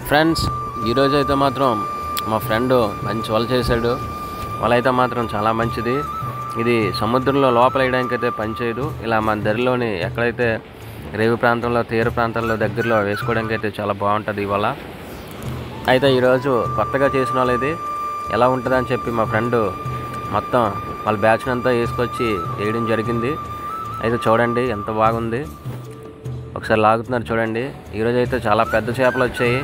Friends, ఈరోజు అయితే మాత్రం మా ఫ్రెండ్ మంచి వల చేశాడు. వల అయితే మాత్రం చాలా మంచిది. ఇది సముద్రంలో లోపల వేయడానికి అయితే పనిచేయదు. ఇలా మన దరిలోని ఎక్కడైతే రేవు ప్రాంతంలో, తీర ప్రాంతాల్లో దగ్గరలో వేసుకోవడానికి అయితే చాలా బాగుంటుంది ఈ వల. అయితే ఈరోజు కొత్తగా చేసిన వాళ్ళు ఇది ఎలా ఉంటుందని చెప్పి మా ఫ్రెండ్ మొత్తం వాళ్ళ బ్యాచ్ని అంతా వేసుకొచ్చి వేయడం జరిగింది. అయితే చూడండి ఎంత బాగుంది, ఒకసారి లాగుతున్నారు చూడండి. ఈరోజు అయితే చాలా పెద్ద చేపలు వచ్చాయి.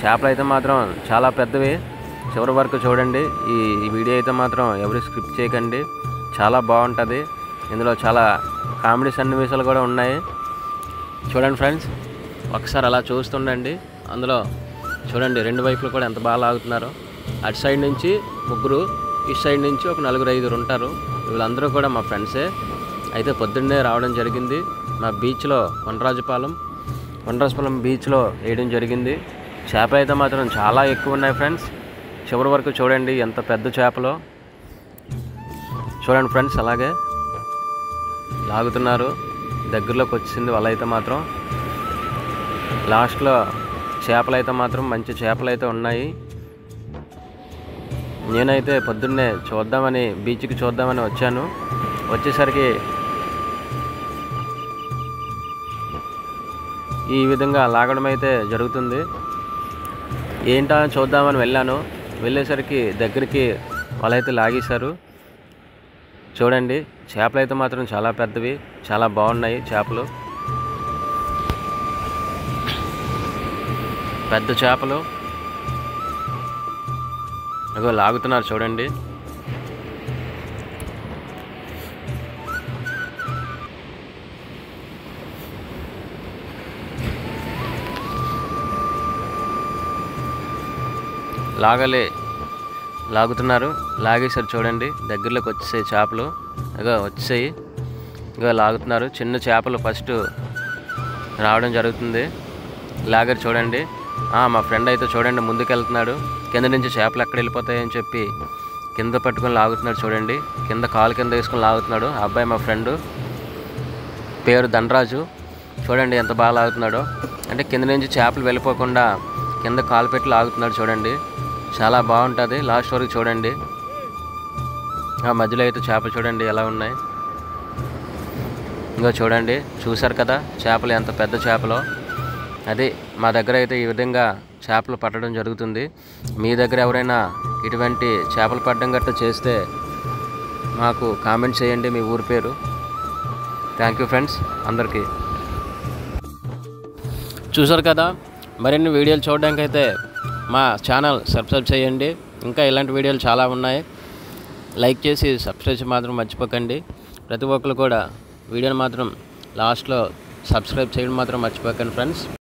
చేపలు అయితే మాత్రం చాలా పెద్దవి. చివరి వరకు చూడండి. ఈ వీడియో అయితే మాత్రం ఎవరు స్క్రిప్ట్ చేయకండి, చాలా బాగుంటుంది. ఇందులో చాలా కామెడీ సన్నివేశాలు కూడా ఉన్నాయి. చూడండి ఫ్రెండ్స్, ఒకసారి అలా చూస్తుండండి. అందులో చూడండి రెండు వైపులు కూడా ఎంత బాగా లాగుతున్నారో. అటు సైడ్ నుంచి ముగ్గురు, ఇటు సైడ్ నుంచి ఒక నలుగురు ఐదుగురు ఉంటారు. వీళ్ళందరూ కూడా మా ఫ్రెండ్సే. అయితే పొద్దున్నే రావడం జరిగింది. మా బీచ్లో కొండ్రాజపాలెం బీచ్లో వేయడం జరిగింది. చేపలు అయితే మాత్రం చాలా ఎక్కువ ఉన్నాయి ఫ్రెండ్స్. చివరి వరకు చూడండి ఎంత పెద్ద చేపలో. చూడండి ఫ్రెండ్స్, అలాగే లాగుతున్నారు. దగ్గరలోకి వచ్చింది వల అయితే మాత్రం. లాస్ట్లో చేపలు అయితే మాత్రం మంచి చేపలు అయితే ఉన్నాయి. నేనైతే పొద్దున్నే బీచ్కి చూద్దామని వచ్చాను. వచ్చేసరికి ఈ విధంగా లాగడం అయితే జరుగుతుంది. ఏంటా చూద్దామని వెళ్ళేసరికి దగ్గరికి వాళ్ళైతే లాగేశారు. చూడండి, చేపలు అయితే మాత్రం చాలా పెద్దవి, చాలా బాగున్నాయి చేపలు. పెద్ద చేపలు అగో లాగుతున్నారు చూడండి. లాగుతున్నారు, లాగేశారు చూడండి. దగ్గరలోకి వచ్చేసాయి చేపలు. ఇగో వచ్చేసాయి, ఇగో లాగుతున్నారు. చిన్న చేపలు ఫస్ట్ రావడం జరుగుతుంది. లాగారు చూడండి. మా ఫ్రెండ్ అయితే చూడండి ముందుకు వెళ్తున్నాడు. కింద నుంచి చేపలు ఎక్కడ వెళ్ళిపోతాయని చెప్పి కింద పట్టుకొని లాగుతున్నాడు చూడండి. కింద కాలు కింద వేసుకొని లాగుతున్నాడు. ఆ అబ్బాయి మా ఫ్రెండు, పేరు ధనరాజు. చూడండి ఎంత బాగా లాగుతున్నాడో. అంటే కింద నుంచి చేపలు వెళ్ళిపోకుండా కింద కాలు పెట్టి లాగుతున్నాడు చూడండి. చాలా బాగుంటుంది. లాస్ట్ వరకు చూడండి. ఆ మధ్యలో అయితే చేపలు చూడండి ఎలా ఉన్నాయి. ఇంకా చూడండి, చూసారు కదా చేపలు ఎంత పెద్ద చేపలో. అది మా దగ్గర అయితే ఈ విధంగా చేపలు పట్టడం జరుగుతుంది. మీ దగ్గర ఎవరైనా ఇటువంటి చేపలు పట్టడం గట్రా చేస్తే మాకు కామెంట్ చేయండి మీ ఊరి పేరు. థ్యాంక్ యూ ఫ్రెండ్స్ అందరికీ. చూసారు కదా, మరిన్ని వీడియోలు చూడడానికి అయితే మా ఛానల్ సబ్స్క్రైబ్ చేయండి. ఇంకా ఇలాంటి వీడియోలు చాలా ఉన్నాయి. లైక్ చేసి సబ్స్క్రైబ్ మాత్రం మర్చిపోకండి. ప్రతి ఒక్కరు కూడా వీడియోని మాత్రం లాస్ట్లో సబ్స్క్రైబ్ చేయడం మాత్రం మర్చిపోకండి ఫ్రెండ్స్.